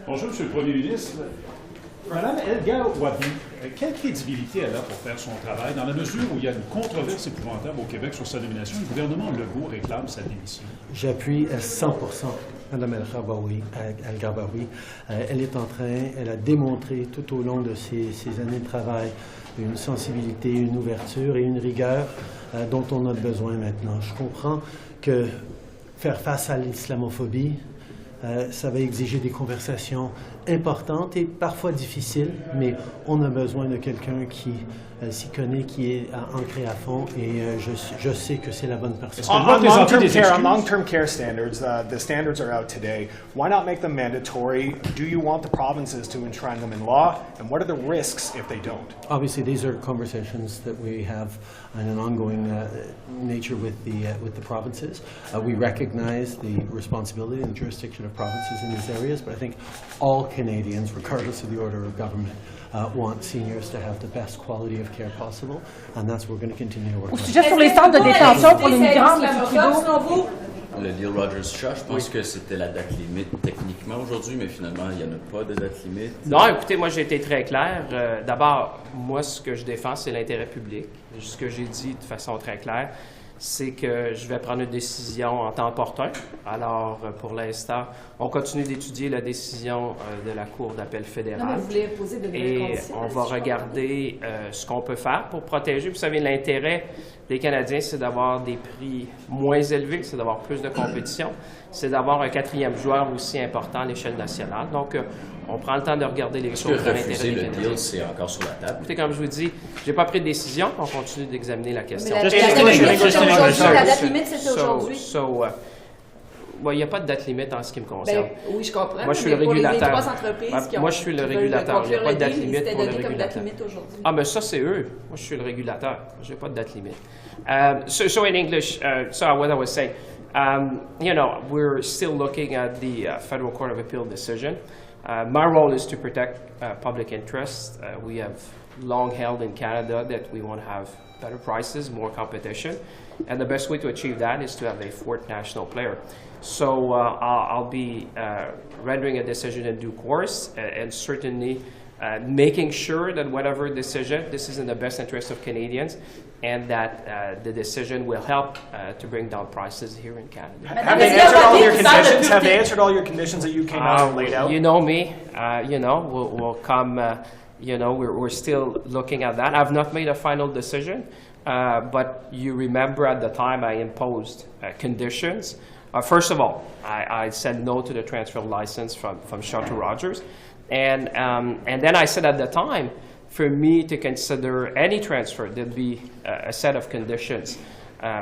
Bonjour, M. le Premier ministre. Mme Elghawaby, quelle crédibilité elle a pour faire son travail dans la mesure où il y a une controverse épouvantable au Québec sur sa nomination? Le gouvernement Legault réclame sa démission. J'appuie à 100% Mme Elghawaby. Elle a démontré tout au long de ses années de travail une sensibilité, une ouverture et une rigueur dont on a besoin maintenant. Je comprends que faire face à l'islamophobie, ça va exiger des conversations importantes et parfois difficiles, mais on a besoin de quelqu'un qui s'y connaît, qui est ancré à fond, et je sais que c'est la bonne personne. On long-term care standards, the standards are out today. Why not make them mandatory? Do you want the provinces to enshrine them in law? And what are the risks if they don't? Obviously, these are conversations that we have on an ongoing nature with the provinces. We recognize the responsibility and the jurisdiction of provinces in these areas, but I think all Canadians, regardless of the order of government, want seniors to have the best quality of care possible, and that's what we're going to continue to work on. Au sujet sur les centres de détention pour les migrants, M. Trudeau. Le deal Rogers-Shaw, je pense que c'était la date limite techniquement aujourd'hui, mais finalement, il n'y en a pas de date limite. Non, écoutez, moi, j'ai été très clair. D'abord, moi, ce que je défends, c'est l'intérêt public. Ce que j'ai dit de façon très claire, c'est que je vais prendre une décision en temps opportun. Alors, pour l'instant, on continue d'étudier la décision de la Cour d'appel fédérale. Et on va regarder ce qu'on peut faire pour protéger. Vous savez, l'intérêt des Canadiens, c'est d'avoir des prix moins élevés, c'est d'avoir plus de compétition, c'est d'avoir un quatrième joueur aussi important à l'échelle nationale. Donc, on prend le temps de regarder les choses dans l'intérêt des Canadiens. Le deal, c'est encore sur la table. Écoutez, comme je vous dis, je n'ai pas pris de décision, on continue d'examiner la question. La date limite, c'est aujourd'hui. Il n'y a pas de date limite en ce qui me concerne. Oui, je comprends. Moi, je suis le régulateur. Pour les 3 entreprises qui ont, moi, je suis le régulateur. Il n'y a pas de date limite pour le régulateur. Ah, mais ça, c'est eux. Moi, je suis le régulateur. Je n'ai pas de date limite. So in English, what I was saying, we're still looking at the Federal Court of Appeal decision. My role is to protect public interest. We have long held in Canada that we want to have better prices, more competition. And the best way to achieve that is to have a fourth national player. So I'll be rendering a decision in due course and certainly making sure that whatever decision, this is in the best interest of Canadians and that the decision will help to bring down prices here in Canada. Have they answered all your conditions? Have they answered all your conditions that you came out and laid out? You know me. We'll come, we're still looking at that. I've not made a final decision. But you remember at the time I imposed conditions. First of all, I said no to the transfer of license from Shaw to Rogers. And then I said at the time, for me to consider any transfer, there'd be a set of conditions.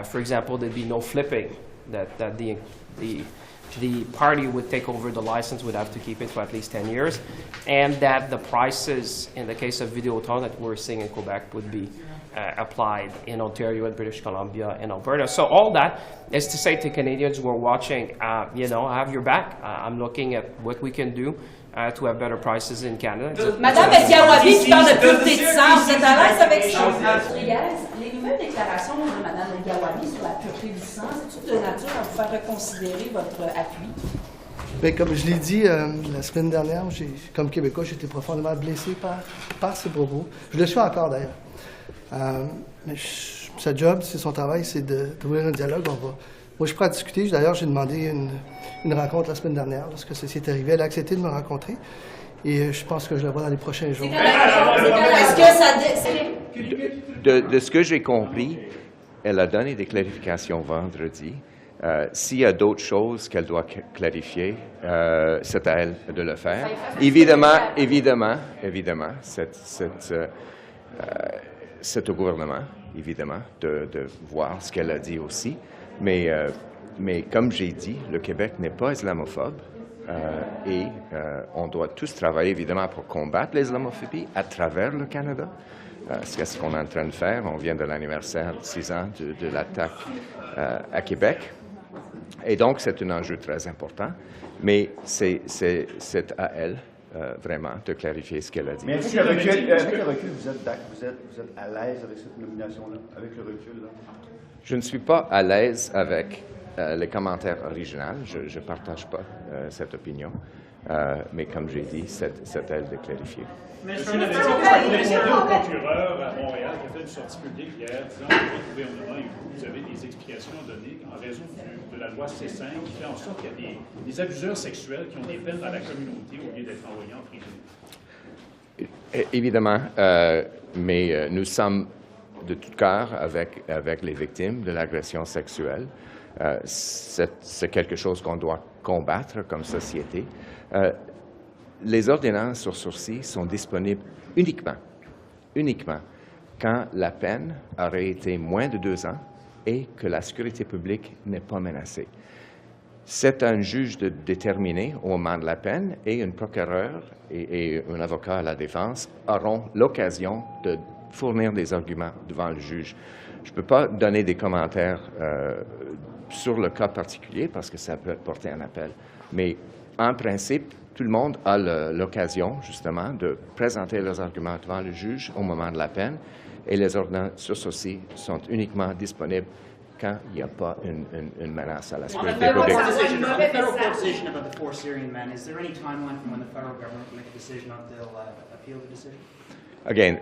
For example, there'd be no flipping, that the party would take over the license, would have to keep it for at least 10 years, and that the prices, in the case of Videotron that we're seeing in Quebec, would be applied in Ontario and British Columbia and Alberta. So all that is to say to Canadians who are watching, I have your back. I'm looking at what we can do to have better prices in Canada. Madame Elghawaby qui parle de pureté de sang, vous êtes à l'aise avec ça? Les nouvelles déclarations de Mme Elghawaby sur la pureté du sang, c'est-tu de nature à vous faire reconsidérer votre appui? Bien, comme je l'ai dit la semaine dernière, comme Québécois, j'ai été profondément blessé par ces propos. Je le suis encore d'ailleurs. Mais sa job, c'est son travail, c'est d'ouvrir un dialogue. Moi, je suis prêt à discuter. D'ailleurs, j'ai demandé une rencontre la semaine dernière lorsque ceci est arrivé. Elle a accepté de me rencontrer. Et je pense que je la vois dans les prochains jours. Est-ce que ça... De ce que j'ai compris, elle a donné des clarifications vendredi. S'il y a d'autres choses qu'elle doit clarifier, c'est à elle de le faire. Évidemment, c'est au gouvernement, évidemment, de voir ce qu'elle a dit aussi. Mais comme j'ai dit, le Québec n'est pas islamophobe et on doit tous travailler, évidemment, pour combattre l'islamophobie à travers le Canada. C'est ce qu'on est en train de faire. On vient de l'anniversaire de 6 ans de l'attaque à Québec. Et donc, c'est un enjeu très important, mais c'est à elle, vraiment, de clarifier ce qu'elle a dit. Mais avec le recul, vous êtes à l'aise avec cette nomination-là, avec le recul, là? Je ne suis pas à l'aise avec les commentaires originaux. Je ne partage pas cette opinion. Mais comme j'ai dit, c'est à elle de clarifier. Monsieur Lametti, au procureur à Montréal qui a fait une sortie publique hier disant que votre gouvernement et vous avez des explications à donner en raison de la loi C5 qui fait en sorte qu'il y a des abuseurs sexuels qui ont des peines dans la communauté au lieu d'être envoyés en prison. Évidemment, mais nous sommes de tout cœur avec les victimes de l'agression sexuelle. C'est quelque chose qu'on doit combattre comme société. Les ordonnances sur sursis sont disponibles uniquement quand la peine aurait été moins de 2 ans et que la sécurité publique n'est pas menacée. C'est un juge de déterminer au moment de la peine et un procureur et un avocat à la défense auront l'occasion de fournir des arguments devant le juge. Je ne peux pas donner des commentaires sur le cas particulier parce que ça peut porter un appel, mais en principe, tout le monde a l'occasion, justement, de présenter leurs arguments devant le juge au moment de la peine, et les ordonnances sur ceci sont uniquement disponibles quand il n'y a pas une menace à la sécurité publique. On the federal court decision about the 4 Syrian men, is there any timeline from when the federal government will make a decision on they'll appeal the decision? Again,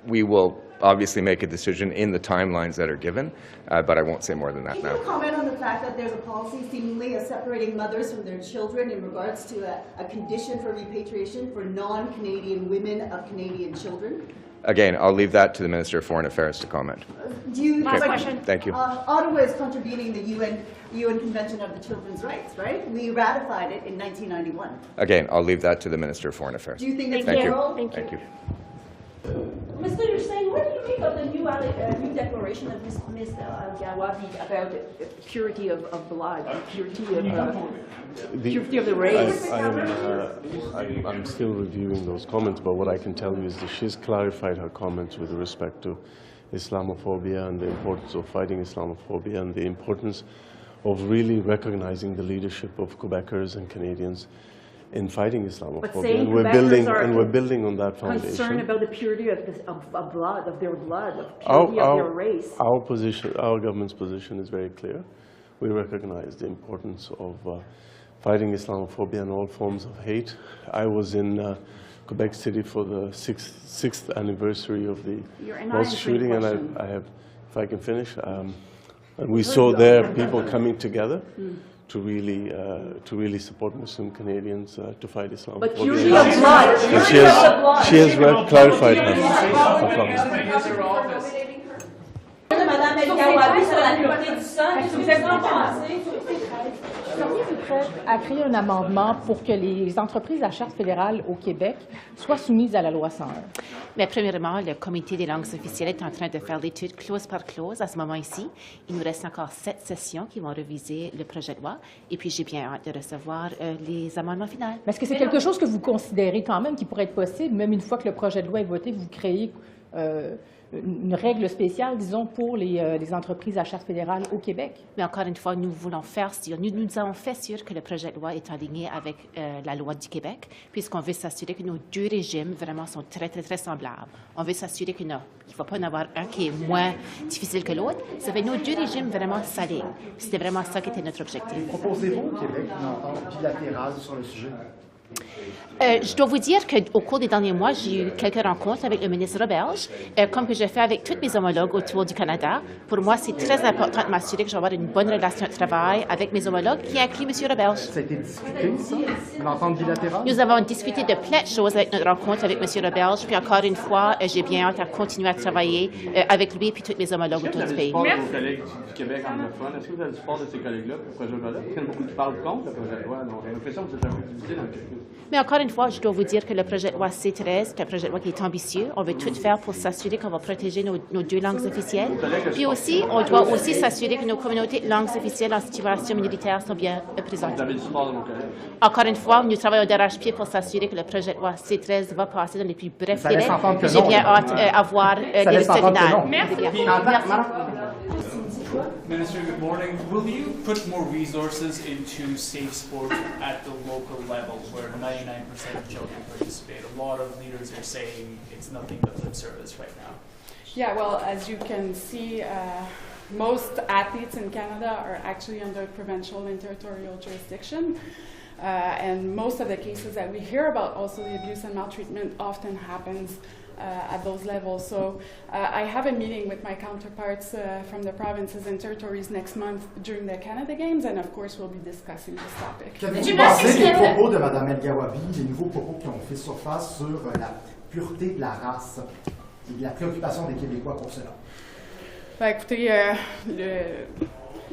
we will obviously make a decision in the timelines that are given, but I won't say more than that now. Can you comment on the fact that there's a policy seemingly of separating mothers from their children in regards to a condition for repatriation for non-Canadian women of Canadian children? Again, I'll leave that to the Minister of Foreign Affairs to comment. Last question. Thank you. Ottawa is contravening the UN Convention of the Children's Rights, right? We ratified it in 1991. Again, I'll leave that to the Minister of Foreign Affairs. Do you think that's Thank you. moral? Thank you. Mr. Hussein, what do you make of the new declaration of Ms. Elghawaby about purity of blood, purity of the race? I'm still reviewing those comments, but what I can tell you is that she's clarified her comments with respect to Islamophobia and the importance of fighting Islamophobia and the importance of really recognizing the leadership of Quebecers and Canadians in fighting Islamophobia, and we're building on that foundation. Concerned about the purity of blood, of their blood, of purity of their race. Our position, our government's position is very clear. We recognize the importance of fighting Islamophobia and all forms of hate. I was in Quebec City for the sixth anniversary of the mosque shooting, and I have, if I can finish, and we saw there people coming together. To really support Muslim Canadians to fight Islam. But purity of blood. She has clarified her comments. Madame Elghawaby sur la pureté du sang, qu'est-ce que vous en pensez? Seriez-vous prêt à créer un amendement pour que les entreprises à charte fédérale au Québec soient soumises à la loi 101? Mais premièrement, le Comité des langues officielles est en train de faire l'étude clause par clause à ce moment-ci. Il nous reste encore 7 sessions qui vont réviser le projet de loi. Et puis, j'ai bien hâte de recevoir les amendements finaux. Mais est-ce que c'est quelque chose que vous considérez quand même qui pourrait être possible, même une fois que le projet de loi est voté, vous créez une règle spéciale, disons, pour les entreprises à charte fédérale au Québec? Mais encore une fois, nous voulons faire sûr, nous avons fait sûr que le projet de loi est aligné avec la loi du Québec, puisqu'on veut s'assurer que nos 2 régimes vraiment sont très, très, très semblables. On veut s'assurer qu'il ne va pas en avoir un qui est moins difficile que l'autre. Ça fait nos 2 régimes vraiment s'alignent. C'était vraiment ça qui était notre objectif. Proposez-vous au Québec une entente bilatérale sur le sujet? Je dois vous dire qu'au cours des derniers mois, j'ai eu quelques rencontres avec le ministre belge, comme que je fais avec tous mes homologues autour du Canada. Pour moi, c'est très important de m'assurer que je vais avoir une bonne relation de travail avec mes homologues, qui inclut M. Belge. Ça a été discuté, ça? Une entente bilatérale? Nous avons discuté de plein de choses avec notre rencontre avec M. Belge, puis encore une fois, j'ai bien hâte à continuer à travailler avec lui et tous mes homologues autour du pays. Merci. Vos collègues du Québec anglophone, est-ce que vous avez le support de ces collègues-là pour ce projet de loi-là? Parce qu'il y en a beaucoup qui parlent contre le projet de loi, donc j'ai l'impression que vous êtes un peu divisé dans le calcul. Mais encore une fois, je dois vous dire que le projet de loi C13, c'est un projet de loi qui est ambitieux. On veut tout faire pour s'assurer qu'on va protéger nos 2 langues officielles. Puis aussi, on doit aussi s'assurer que nos communautés de langues officielles en situation minoritaire sont bien représentées. Vous avez le support de vos collègues? Encore une fois, nous travaillons d'arrache-pied pour s'assurer que le projet de loi C13 va passer dans les plus brefs délais. J'ai bien hâte à voir les résultats finaux. Merci. Minister, good morning. Will you put more resources into safe sports at the local level where 99% of children participate? A lot of leaders are saying it's nothing but lip service right now. Yeah, well, as you can see, most athletes in Canada are actually under provincial and territorial jurisdiction. And most of the cases that we hear about, also the abuse and maltreatment, often happens at those levels. So I have a meeting with my counterparts from the provinces and territories next month during the Canada Games, and of course we'll be discussing this topic. Qu'avez-vous pensé des propos de Mme Elghawaby, des nouveaux propos qui ont fait surface sur la pureté de la race et la préoccupation des Québécois pour cela? Ben, écoutez,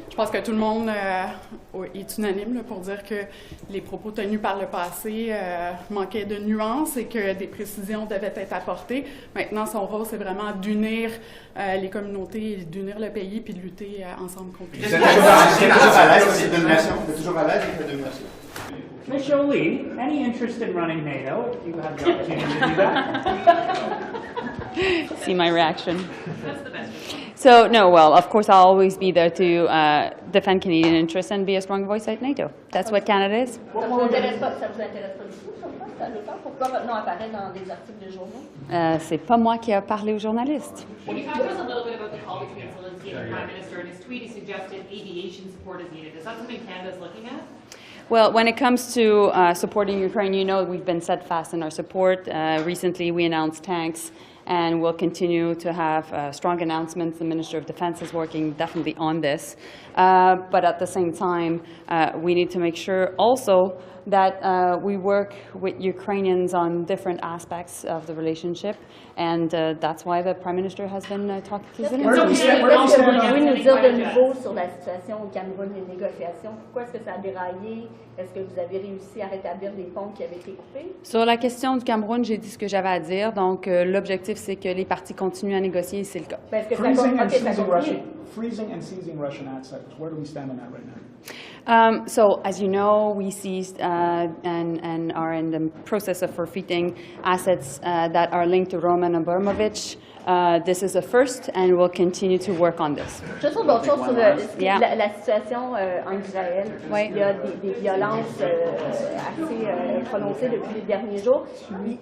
je pense que tout le monde est unanime là, pour dire que les propos tenus par le passé manquaient de nuances et que des précisions devaient être apportées. Maintenant, son rôle, c'est vraiment d'unir les communautés, d'unir le pays puis de lutter ensemble contre les... Vous êtes toujours à l'aise avec cette dénomination? Vous êtes toujours à l'aise avec la dénomination? Ms. Jolie, any interest in running NATO? If you have the opportunity to do that. See my reaction. So, no, well, of course, I'll always be there to defend Canadian interests and be a strong voice at NATO. That's what Canada is. Ça vous intéresse pas du tout, ça, à l'automne? Pourquoi votre nom apparaît dans des articles de journaux? C'est pas moi qui a parlé aux journalistes. Can you talk to us a little bit about the call between Zelensky and the Prime Minister? In his tweet, he suggested aviation support is needed. Is that something Canada is looking at? Well, when it comes to supporting Ukraine, you know we've been steadfast in our support. Recently, we announced tanks, and we'll continue to have strong announcements. The Minister of Defense is working definitely on this. But at the same time, we need to make sure also that we work with Ukrainians on different aspects of the relationship, and that's why the Prime Minister has been talking to Zelensky. Est-ce que vous pouvez nous dire de nouveau sur la situation au Cameroun, les négociations? Pourquoi est-ce que ça a déraillé? Est-ce que vous avez réussi à rétablir les ponts qui avaient été coupés? Sur la question du Cameroun, j'ai dit ce que j'avais à dire. Donc, l'objectif, c'est que les partis continuent à négocier, c'est le cas. Est-ce que ça continue? Freezing and seizing Russian assets. Where do we stand on that right now? So, as you know, we seized and are in the process of forfeiting assets that are linked to Roman Abramovich. This is a first, and we'll continue to work on this. Juste sur d'autres choses sur la situation en Israël. Oui. Il y a des violences assez prononcées depuis les derniers jours.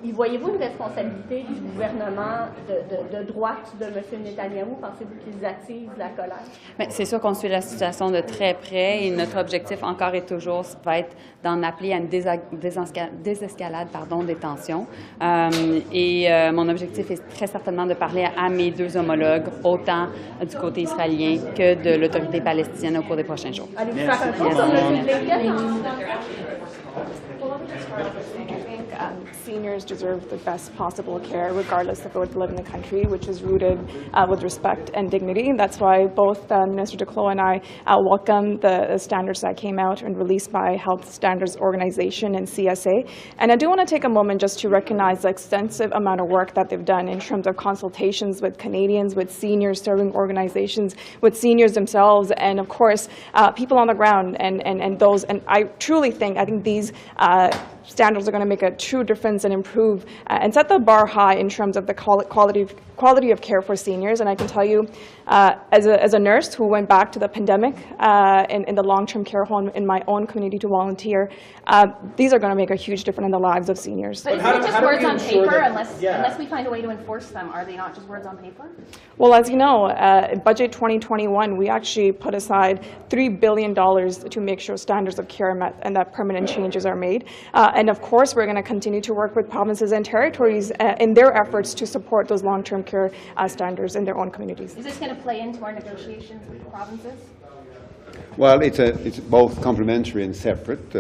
Y voyez-vous une responsabilité du gouvernement de droite de M. Netanyahou? Pensez-vous qu'ils attisent la colère? C'est sûr qu'on suit la situation de très près et notre objectif encore et toujours va être d'en appeler à une désescalade des tensions. Mon objectif est très certainement de parler à mes deux homologues, autant du côté israélien que de l'autorité palestinienne au cours des prochains jours. Allez-vous faire un tour sur M. Blinken? Seniors deserve the best possible care, regardless of where they live in the country, which is rooted with respect and dignity. That's why both Minister Duclos and I welcome the standards that came out and released by Health Standards Organization and CSA. And I do want to take a moment just to recognize the extensive amount of work that they've done in terms of consultations with Canadians, with seniors serving organizations, with seniors themselves, and of course, people on the ground and those. And I truly think, I think these standards are going to make a true difference and improve and set the bar high in terms of the quality of care for seniors. And I can tell you, as a nurse who went back to the pandemic in the long-term care home in my own community to volunteer, these are going to make a huge difference in the lives of seniors. But isn't it just words on paper unless we find a way to enforce them? Are they not just words on paper? Well, as you know, in Budget 2021, we actually put aside $3 billion to make sure standards of care are met and that permanent changes are made. And of course, we're going to continue to work with provinces and territories in their efforts to support those long-term care standards in their own communities. Is this going to play into our negotiations with the provinces? Well, it's both complementary and separate.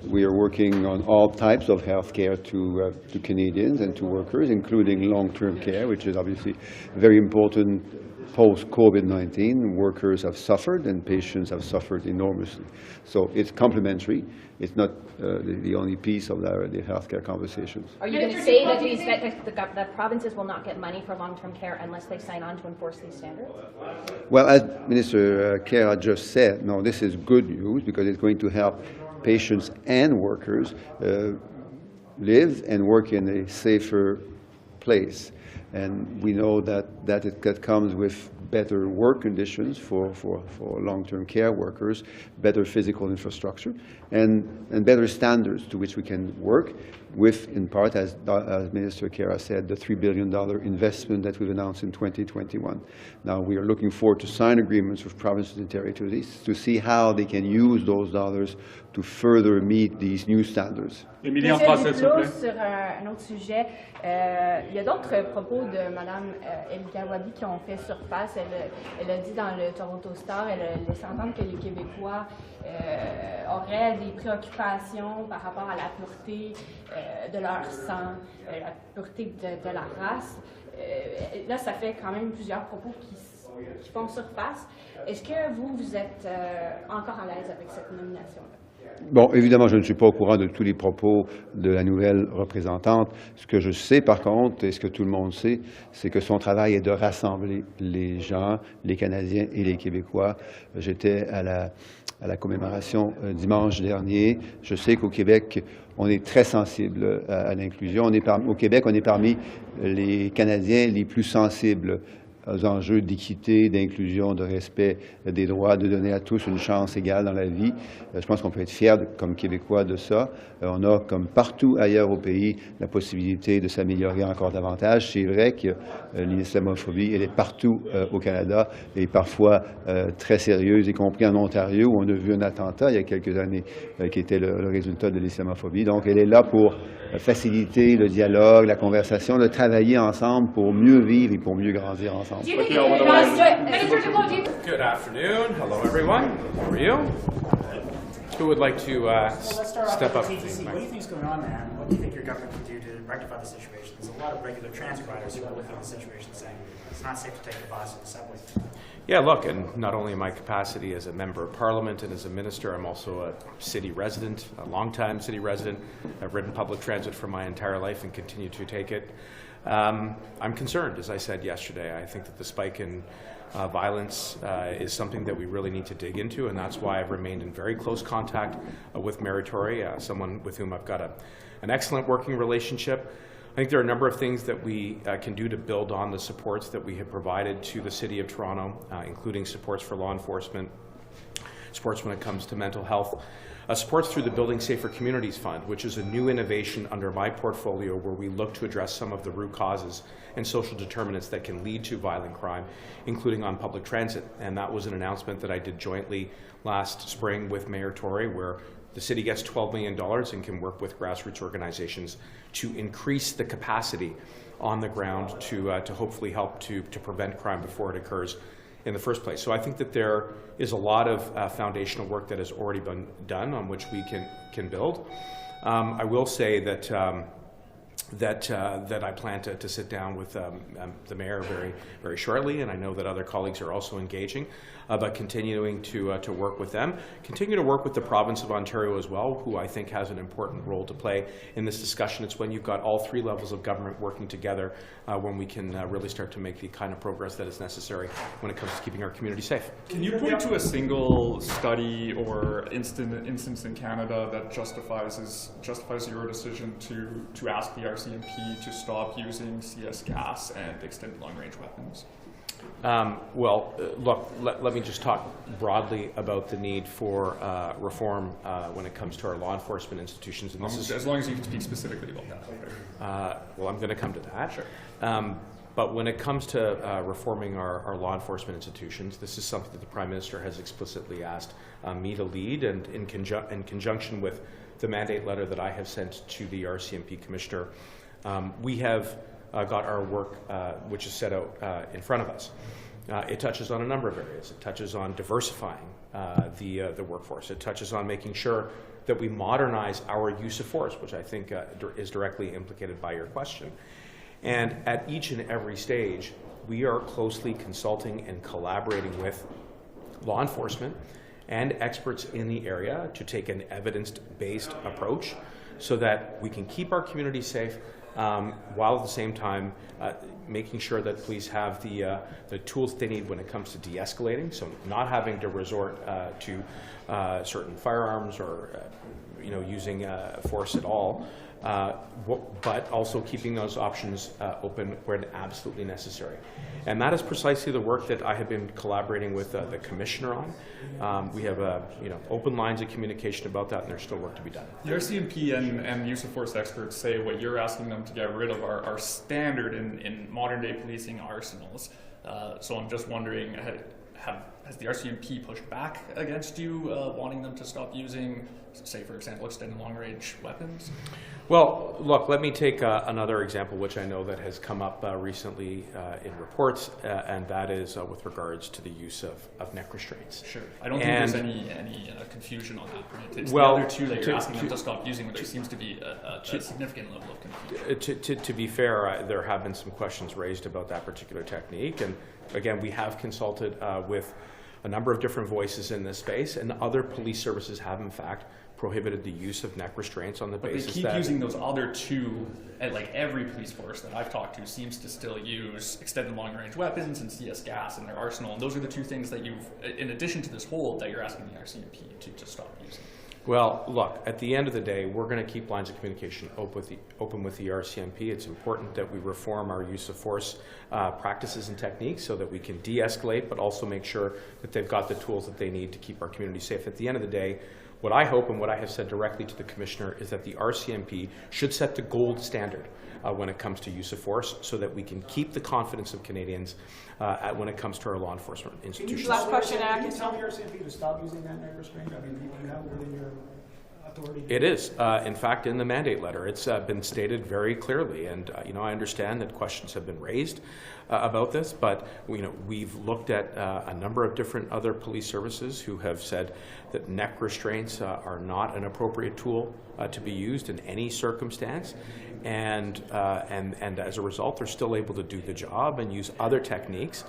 We are working on all types of health care to Canadians and to workers, including long-term care, which is obviously very important post-COVID-19. Workers have suffered and patients have suffered enormously. So it's complementary. It's not the only piece of the healthcare conversations. Are you going to say that the provinces will not get money for long-term care unless they sign on to enforce these standards? Well, as Minister Kerr just said, no, this is good news because it's going to help patients and workers live and work in a safer place. And we know that comes with better work conditions for long-term care workers, better physical infrastructure, and better standards to which we can work with, in part, as Minister Kara said, the $3 billion investment that we've announced in 2021. Now, we are looking forward to sign agreements with provinces and territories to see how they can use those dollars to further meet these new standards. Monsieur Duclos, sur un autre sujet, il y a d'autres propos de Mme Elghawaby qui ont fait surface. Elle a dit dans le Toronto Star, elle a laissé entendre que les Québécois auraient des préoccupations par rapport à la pureté de leur sang, la pureté de la race. Là, ça fait quand même plusieurs propos qui font surface. Est-ce que vous êtes encore à l'aise avec cette nomination-là? Bon, évidemment, je ne suis pas au courant de tous les propos de la nouvelle représentante. Ce que je sais, par contre, et ce que tout le monde sait, c'est que son travail est de rassembler les gens, les Canadiens et les Québécois. J'étais à la commémoration dimanche dernier. Je sais qu'au Québec, on est très sensible à l'inclusion. Au Québec, on est parmi les Canadiens les plus sensibles aux enjeux d'équité, d'inclusion, de respect des droits, de donner à tous une chance égale dans la vie. Je pense qu'on peut être fiers, comme Québécois, de ça. On a, comme partout ailleurs au pays, la possibilité de s'améliorer encore davantage. C'est vrai que l'islamophobie, elle est partout au Canada et parfois très sérieuse, y compris en Ontario, où on a vu un attentat il y a quelques années qui était le résultat de l'islamophobie. Donc, elle est là pour faciliter le dialogue, la conversation, de travailler ensemble pour mieux vivre et pour mieux grandir ensemble. Good afternoon. Hello, everyone. How are you? Who would like to step up? What do you think is going on there, and what do you think your government can do to rectify the situation? There's a lot of regular transit riders who are looking at the situation saying it's not safe to take the bus or the subway. Yeah, look, and not only in my capacity as a member of Parliament and as a minister, I'm also a city resident, a long-time city resident. I've ridden public transit for my entire life and continue to take it. I'm concerned, as I said yesterday. I think that the spike in violence is something that we really need to dig into, and that's why I've remained in very close contact with Mary Tory, someone with whom I've got an excellent working relationship. I think there are a number of things that we can do to build on the supports that we have provided to the City of Toronto, including supports for law enforcement, supports when it comes to mental health, supports through the Building Safer Communities Fund, which is a new innovation under my portfolio where we look to address some of the root causes and social determinants that can lead to violent crime, including on public transit. And that was an announcement that I did jointly last spring with Mayor Tory, where the city gets $12 million and can work with grassroots organizations to increase the capacity on the ground to hopefully help to prevent crime before it occurs in the first place. So I think that there is a lot of foundational work that has already been done on which we can build. I will say that that I plan to sit down with the mayor very shortly, and I know that other colleagues are also engaging, but continuing to work with them, continue to work with the province of Ontario as well, who I think has an important role to play in this discussion. It's when you've got all three levels of government working together when we can really start to make the kind of progress that is necessary when it comes to keeping our community safe. Can you point to a single study or instance in Canada that justifies your decision to ask the RCMP to stop using CS gas and extended long-range weapons? Look, let me just talk broadly about the need for reform when it comes to our law enforcement institutions. And as long as you can speak specifically about that. Well, I'm going to come to that. Sure. But when it comes to reforming our law enforcement institutions, this is something that the Prime Minister has explicitly asked me to lead, and in conjunction with the mandate letter that I have sent to the RCMP Commissioner, we have got our work, which is set out in front of us. It touches on a number of areas. It touches on diversifying the workforce. It touches on making sure that we modernize our use of force, which I think is directly implicated by your question. And at each and every stage, we are closely consulting and collaborating with law enforcement and experts in the area to take an evidence-based approach so that we can keep our community safe, while at the same time making sure that police have the tools they need when it comes to de-escalating, so not having to resort to certain firearms or using force at all, but also keeping those options open when absolutely necessary. And that is precisely the work that I have been collaborating with the Commissioner on. We have open lines of communication about that, and there's still work to be done. The RCMP and use of force experts say what you're asking them to get rid of are standard in modern-day policing arsenals. So I'm just wondering, has the RCMP pushed back against you, wanting them to stop using, say, for example, extended long-range weapons? Well, look, let me take another example, which I know that has come up recently in reports, and that is with regards to the use of neck restraints. Sure. I don't think there's any confusion on that point. It's well, the other two that you're asking them to stop using, but there seems to be a significant level of confusion. To be fair, there have been some questions raised about that particular technique, and again, we have consulted with a number of different voices in this space, and other police services have, in fact, prohibited the use of neck restraints on the basis that... But they keep using those other two, and like every police force that I've talked to seems to still use extended long-range weapons and CS gas in their arsenal, and those are the two things that you've, in addition to this hold, that you're asking the RCMP to stop using. Well, look, at the end of the day, we're going to keep lines of communication open with the RCMP. It's important that we reform our use of force practices and techniques so that we can de-escalate, but also make sure that they've got the tools that they need to keep our community safe. At the end of the day, what I hope and what I have said directly to the Commissioner is that the RCMP should set the gold standard when it comes to use of force so that we can keep the confidence of Canadians when it comes to our law enforcement institutions. Last question, can you tell the RCMP to stop using that neck restraint? I mean, do you have within your authority? It is. In fact, in the mandate letter, it's been stated very clearly. And, I understand that questions have been raised about this, but, we've looked at a number of different other police services who have said that neck restraints are not an appropriate tool to be used in any circumstance. And as a result, they're still able to do the job and use other techniques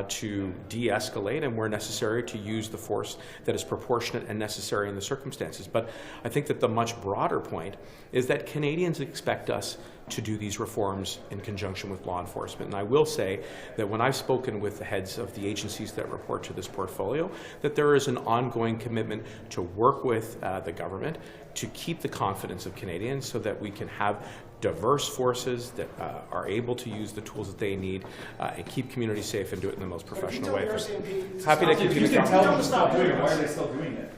to de-escalate and, where necessary, to use the force that is proportionate and necessary in the circumstances. But I think that the much broader point is that Canadians expect us to do these reforms in conjunction with law enforcement. And I will say that when I've spoken with the heads of the agencies that report to this portfolio, that there is an ongoing commitment to work with the government to keep the confidence of Canadians so that we can have diverse forces that are able to use the tools that they need and keep communities safe and do it in the most professional way. Happy to continue. You can tell them to stop doing it. Why are they still doing it?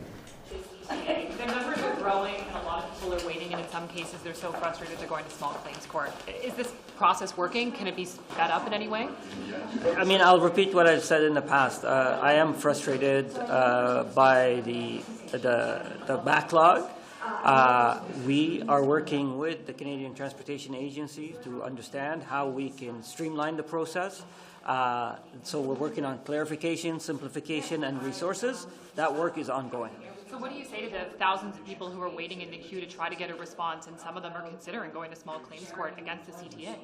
The numbers are growing, and a lot of people are waiting, and in some cases they're so frustrated they're going to small claims court. Is this process working? Can it be sped up in any way? I mean, I'll repeat what I've said in the past. I am frustrated by the backlog. We are working with the Canadian Transportation Agency to understand how we can streamline the process. So we're working on clarification, simplification, and resources. That work is ongoing. So what do you say to the thousands of people who are waiting in the queue to try to get a response, and some of them are considering going to small claims court against the CTA?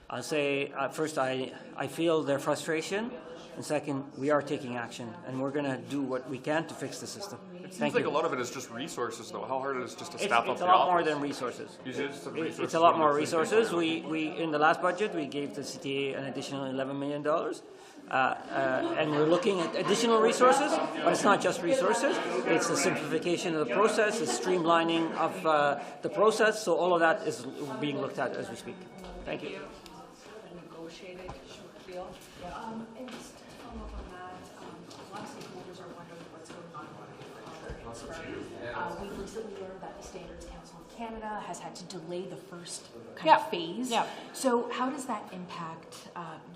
I'll say, first, I feel their frustration, and second, we are taking action, and we're going to do what we can to fix the system. It seems like a lot of it is just resources, though. How hard it is just to staff up the office? It's a lot more than resources. It's a lot more resources. We in the last budget, we gave the CTA an additional $11 million. And we're looking at additional resources, but it's not just resources. It's the simplification of the process, the streamlining of the process. So all of that is being looked at as we speak. Thank you. And just to follow up on that, a lot of stakeholders are wondering what's going on with we've recently learned that the Standards Council of Canada has had to delay the first kind of phase. Yeah. So how does that impact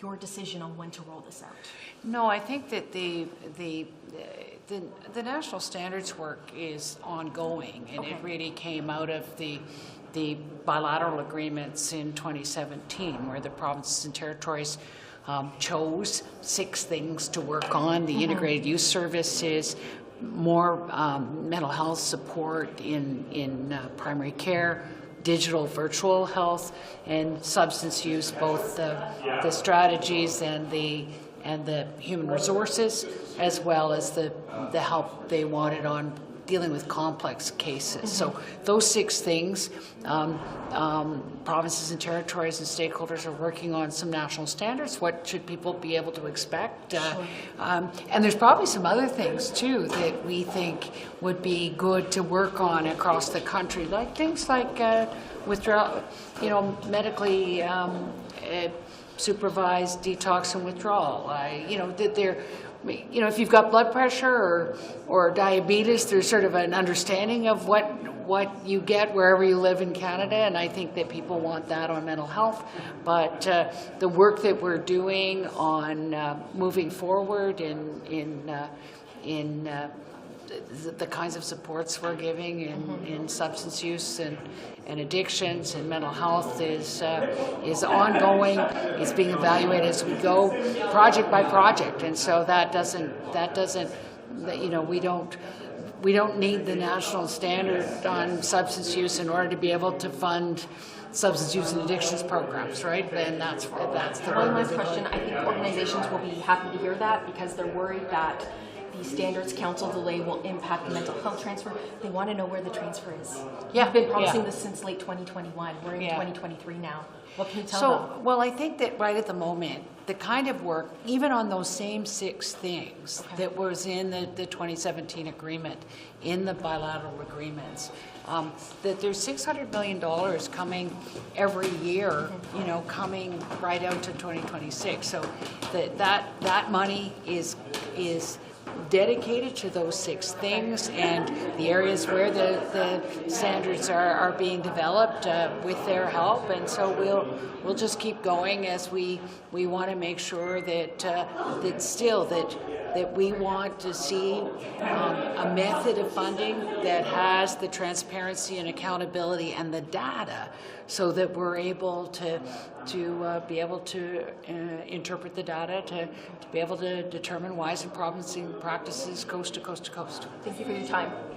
your decision on when to roll this out? No, I think that the national standards work is ongoing, and it really came out of the bilateral agreements in 2017, where the provinces and territories chose 6 things to work on: the integrated youth services, more mental health support in primary care, digital virtual health, and substance use, both the strategies and the human resources, as well as the help they wanted on dealing with complex cases. So those 6 things, provinces and territories and stakeholders are working on some national standards. What should people be able to expect? And there's probably some other things too that we think would be good to work on across the country, like things like withdrawal, medically supervised detox and withdrawal. That they're, if you've got blood pressure or diabetes, there's sort of an understanding of what you get wherever you live in Canada, and I think that people want that on mental health. But the work that we're doing on moving forward in the kinds of supports we're giving in substance use and addictions and mental health is ongoing. It's being evaluated as we go, project by project, and so that doesn't we don't need the national standard on substance use in order to be able to fund substance use and addictions programs, right? And that's the way. One last question. I think organizations will be happy to hear that because they're worried that the Standards Council delay will impact the mental health transfer. They want to know where the transfer is. Yeah, You've been promising this since late 2021. We're in 2023 now. What can you tell them? Well, I think that right at the moment, the kind of work, even on those same 6 things that was in the 2017 agreement, in the bilateral agreements, that there's $600 million coming every year, coming right out to 2026. So that money is dedicated to those 6 things and the areas where the standards are being developed with their help, and so we'll just keep going as we want to make sure that that we want to see a method of funding that has the transparency and accountability and the data, so that we're able to be able to interpret the data, to be able to determine wise and promising practices coast to coast to coast. Thank you for your time.